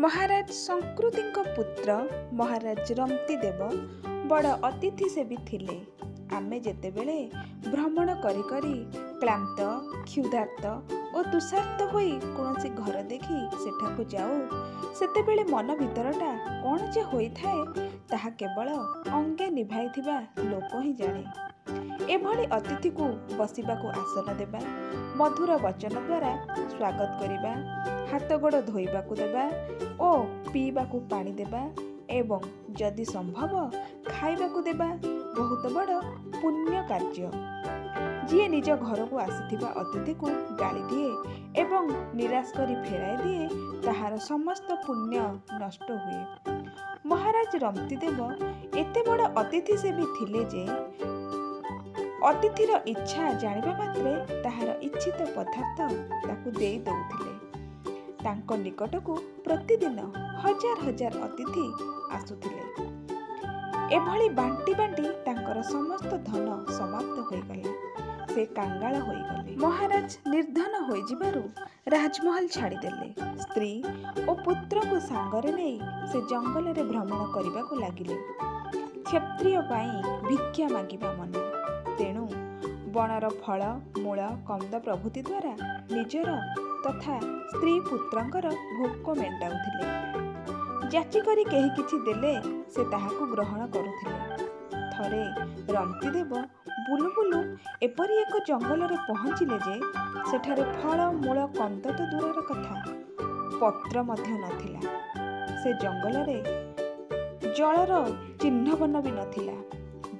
ମହାରାଜ ସଂକୃତିଙ୍କ ପୁତ୍ର ମହାରାଜ ରନ୍ତିଦେବ ବଡ଼ ଅତିଥି ସେବୀ ଥିଲେ। ଆମେ ଯେତେବେଳେ ଭ୍ରମଣ କରି କରି କ୍ଳାନ୍ତ, କ୍ଷୁଧାର୍ତ ଓ ତୁଷାର୍ତ ହୋଇ କୌଣସି ଘର ଦେଖି ସେଠାକୁ ଯାଉ, ସେତେବେଳେ ମନ ଭିତରଟା କ'ଣ ଯେ ହୋଇଥାଏ ତାହା କେବଳ ଅଙ୍ଗେ ନିଭାଇଥିବା ଲୋକ ହିଁ ଜାଣେ। ଏଭଳି ଅତିଥିକୁ ବସିବାକୁ ଆସନ ଦେବା, ମଧୁର ବଚନ ଦ୍ୱାରା ସ୍ୱାଗତ କରିବା, ହାତ ଗୋଡ଼ ଧୋଇବାକୁ ଦେବା ଓ ପିଇବାକୁ ପାଣି ଦେବା ଏବଂ ଯଦି ସମ୍ଭବ ଖାଇବାକୁ ଦେବା ବହୁତ ବଡ଼ ପୁଣ୍ୟ କାର୍ଯ୍ୟ। ଯିଏ ନିଜ ଘରକୁ ଆସିଥିବା ଅତିଥିକୁ ଗାଳି ଦିଏ ଏବଂ ନିରାଶ କରି ଫେରାଇ ଦିଏ, ତାହାର ସମସ୍ତ ପୁଣ୍ୟ ନଷ୍ଟ ହୁଏ। ମହାରାଜ ରନ୍ତିଦେବ ଏତେ ବଡ଼ ଅତିଥି ସେବୀ ଥିଲେ ଯେ ଅତିଥିର ଇଚ୍ଛା ଜାଣିବା ମାତ୍ରେ ତାହାର ଇଚ୍ଛିତ ପଦାର୍ଥ ତାକୁ ଦେଇ ଦେଉଥିଲେ। ତାଙ୍କ ନିକଟକୁ ପ୍ରତିଦିନ ହଜାର ହଜାର ଅତିଥି ଆସୁଥିଲେ। ଏଭଳି ବାଣ୍ଟି ବାଣ୍ଟି ତାଙ୍କର ସମସ୍ତ ଧନ ସମାପ୍ତ ହୋଇଗଲା। ସେ କାଙ୍ଗାଳ ହୋଇଗଲେ। ମହାରାଜ ନିର୍ଧନ ହୋଇଯିବାରୁ ରାଜମହଲ ଛାଡ଼ିଦେଲେ। ସ୍ତ୍ରୀ ଓ ପୁତ୍ରକୁ ସାଙ୍ଗରେ ନେଇ ସେ ଜଙ୍ଗଲରେ ଭ୍ରମଣ କରିବାକୁ ଲାଗିଲେ। କ୍ଷତ୍ରିୟ ପାଇଁ ଭିକ୍ଷା ମାଗିବା ମନା, ତେଣୁ ବଣର ଫଳ, ମୂଳ, କନ୍ଦ ପ୍ରଭୃତି ଦ୍ୱାରା ନିଜର ତଥା ସ୍ତ୍ରୀ ପୁତ୍ରଙ୍କର ଭୋକ ମେଣ୍ଟାଉଥିଲେ। ଯାଚି କରି କେହି କିଛି ଦେଲେ ସେ ତାହାକୁ ଗ୍ରହଣ କରୁଥିଲେ। ଥରେ ରନ୍ତିଦେବ ବୁଲୁ ବୁଲୁ ଏପରି ଏକ ଜଙ୍ଗଲରେ ପହଞ୍ଚିଲେ ଯେ ସେଠାରେ ଫଳ, ମୂଳ, କନ୍ଦ ତ ଦୂରର କଥା, ପତ୍ର ମଧ୍ୟ ନଥିଲା। ସେ ଜଙ୍ଗଲରେ ଜଳର ଚିହ୍ନବର୍ଣ୍ଣ ବି ନଥିଲା।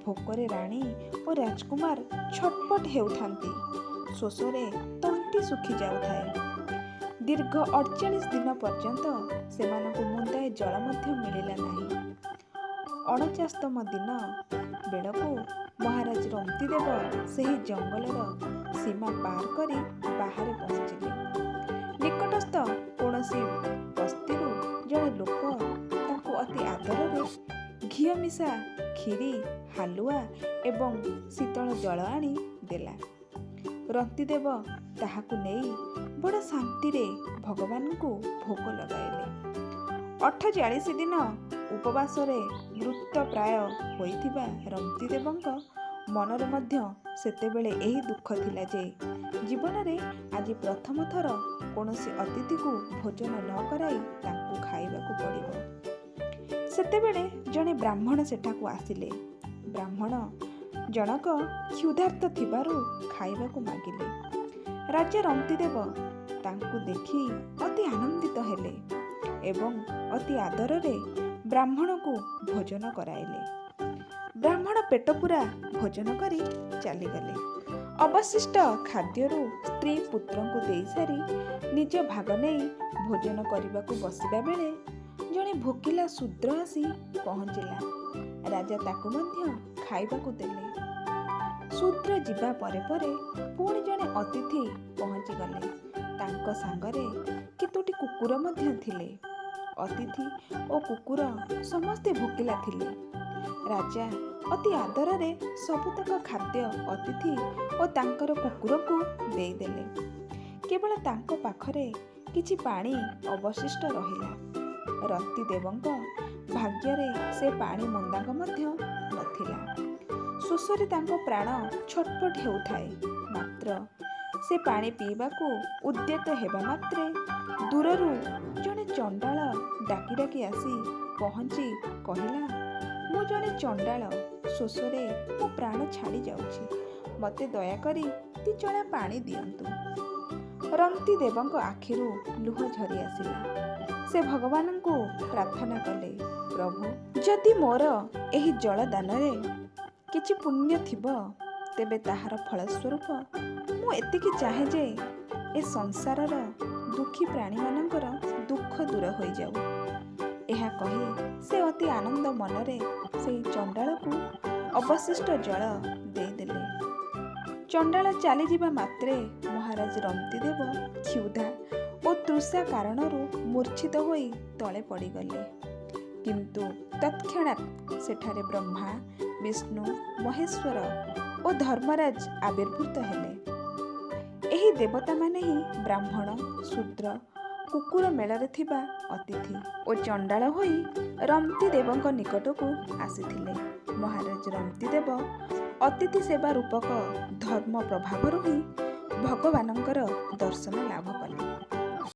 ଭୋକରେ ରାଣୀ ଓ ରାଜକୁମାର ଛଟପଟ ହେଉଥାନ୍ତି। ଶୋଷରେ ତଣ୍ଟି ଶୁଖି ଯାଉଥାଏ। ଦୀର୍ଘ 48 ଦିନ ପର୍ଯ୍ୟନ୍ତ ସେମାନଙ୍କୁ ମୁନ୍ଦାଏ ଜଳ ମଧ୍ୟ ମିଳିଲା ନାହିଁ। 49ତମ ଦିନ ବେଳକୁ ମହାରାଜ ରନ୍ତିଦେବ ସେହି ଜଙ୍ଗଲର ସୀମା ପାର କରି ବାହାରେ ପହଞ୍ଚିଲେ। ନିକଟସ୍ଥ କୌଣସି ବସ୍ତିରୁ ଜଣେ ଲୋକ ତାଙ୍କୁ ଅତି ଆଦରରେ ଘିଅ ମିଶା କ୍ଷୀରି, ହାଲୁଆ ଏବଂ ଶୀତଳ ଜଳ ଆଣି ଦେଲା। ରନ୍ତିଦେବ ତାହାକୁ ନେଇ ବଡ଼ ଶାନ୍ତିରେ ଭଗବାନଙ୍କୁ ଭୋଗ ଲଗାଇଲେ। 48 ଦିନ ଉପବାସରେ ମୃତପ୍ରାୟ ହୋଇଥିବା ରନ୍ତିଦେବଙ୍କ ମନରେ ମଧ୍ୟ ସେତେବେଳେ ଏହି ଦୁଃଖ ଥିଲା ଯେ ଜୀବନରେ ଆଜି ପ୍ରଥମ ଥର କୌଣସି ଅତିଥିକୁ ଭୋଜନ ନ କରାଇ ତାଙ୍କୁ ଖାଇବାକୁ ପଡ଼ିବ। ସେତେବେଳେ ଜଣେ ବ୍ରାହ୍ମଣ ସେଠାକୁ ଆସିଲେ। ବ୍ରାହ୍ମଣ ଜଣକ କ୍ଷୁଧାର୍ତ ଥିବାରୁ ଖାଇବାକୁ ମାଗିଲେ। ରାଜା ରନ୍ତିଦେବ ତାଙ୍କୁ ଦେଖି ଅତି ଆନନ୍ଦିତ ହେଲେ ଏବଂ ଅତି ଆଦରରେ ବ୍ରାହ୍ମଣକୁ ଭୋଜନ କରାଇଲେ। ବ୍ରାହ୍ମଣ ପେଟ ପୂରା ଭୋଜନ କରି ଚାଲିଗଲେ। ଅବଶିଷ୍ଟ ଖାଦ୍ୟରୁ ସ୍ତ୍ରୀ ପୁତ୍ରଙ୍କୁ ଦେଇସାରି ନିଜ ଭାଗ ନେଇ ଭୋଜନ କରିବାକୁ ବସିବା ବେଳେ ଜଣେ ଭୋକିଲା ଶୂଦ୍ର ଆସି ପହଞ୍ଚିଲା। ରାଜା ତାକୁ ମଧ୍ୟ ଖାଇବାକୁ ଦେଲେ। ଶୂଦ୍ର ଯିବା ପରେ ପରେ ପୁଣି ଜଣେ ଅତିଥି ପହଞ୍ଚିଗଲେ। ତାଙ୍କ ସାଙ୍ଗରେ କେତୋଟି କୁକୁର ମଧ୍ୟ ଥିଲେ। ଅତିଥି ଓ କୁକୁର ସମସ୍ତେ ଭୋକିଲା ଥିଲେ। ରାଜା ଅତି ଆଦରରେ ସବୁତକ ଖାଦ୍ୟ ଅତିଥି ଓ ତାଙ୍କର କୁକୁରକୁ ଦେଇଦେଲେ। କେବଳ ତାଙ୍କ ପାଖରେ କିଛି ପାଣି ଅବଶିଷ୍ଟ ରହିଲା। ରନ୍ତିଦେବଙ୍କ ଭାଗ୍ୟରେ ସେ ପାଣି ମୁନ୍ଦାକ ମଧ୍ୟ ନଥିଲା। ଶୋଷରେ ତାଙ୍କ ପ୍ରାଣ ଛଟପଟ ହେଉଥାଏ। ମାତ୍ର ସେ ପାଣି ପିଇବାକୁ ଉଦ୍ୟତ ହେବା ମାତ୍ରେ ଦୂରରୁ ଜଣେ ଚଣ୍ଡାଳ ଡାକି ଡାକି ଆସି ପହଞ୍ଚି କହିଲା, ମୁଁ ଜଣେ ଚଣ୍ଡାଳ, ଶୋଷରେ ମୋ ପ୍ରାଣ ଛାଡ଼ି ଯାଉଛି, ମୋତେ ଦୟାକରି ଦିଚଣା ପାଣି ଦିଅନ୍ତୁ। ରନ୍ତିଦେବଙ୍କ ଆଖିରୁ ଲୁହ ଝରି ଆସିଲା। ସେ ଭଗବାନଙ୍କୁ ପ୍ରାର୍ଥନା କଲେ, ପ୍ରଭୁ, ଯଦି ମୋର ଏହି ଜଳଦାନରେ କିଛି ପୁଣ୍ୟ ଥିବ ତେବେ ତାହାର ଫଳସ୍ୱରୂପ ମୁଁ ଏତିକି ଚାହେଁ ଯେ ଏ ସଂସାରର ଦୁଃଖୀ ପ୍ରାଣୀମାନଙ୍କର ଦୁଃଖ ଦୂର ହୋଇଯାଉ। ଏହା କହି ସେ ଅତି ଆନନ୍ଦ ମନରେ ସେହି ଚଣ୍ଡାଳକୁ ଅବଶିଷ୍ଟ ଜଳ ଦେଇଦେଲେ। ଚଣ୍ଡାଳ ଚାଲିଯିବା ମାତ୍ରେ ମହାରାଜ ରନ୍ତିଦେବ କ୍ଷୁଧା ଓ ତୃଷା କାରଣରୁ ମୂର୍ଚ୍ଛିତ ହୋଇ ତଳେ ପଡ଼ିଗଲେ। କିନ୍ତୁ ତତ୍କ୍ଷଣାତ୍ ସେଠାରେ ବ୍ରହ୍ମା, ବିଷ୍ଣୁ, ମହେଶ୍ୱର ଓ ଧର୍ମରାଜ ଆବିର୍ଭୂତ ହେଲେ। ଏହି ଦେବତାମାନେ ହିଁ ବ୍ରାହ୍ମଣ, ଶୂଦ୍ର କୁକୁର ମେଳରେ ଥିବା ଅତିଥି ଓ ଚଣ୍ଡାଳ ହୋଇ ରମ୍ତି ଦେବଙ୍କ ନିକଟକୁ ଆସିଥିଲେ। ମହାରାଜ ରମ୍ତି ଦେବ ଅତିଥି ସେବା ରୂପକ ଧର୍ମ ପ୍ରଭାବରୁ ହିଁ ଭଗବାନଙ୍କର ଦର୍ଶନ ଲାଭ କଲେ।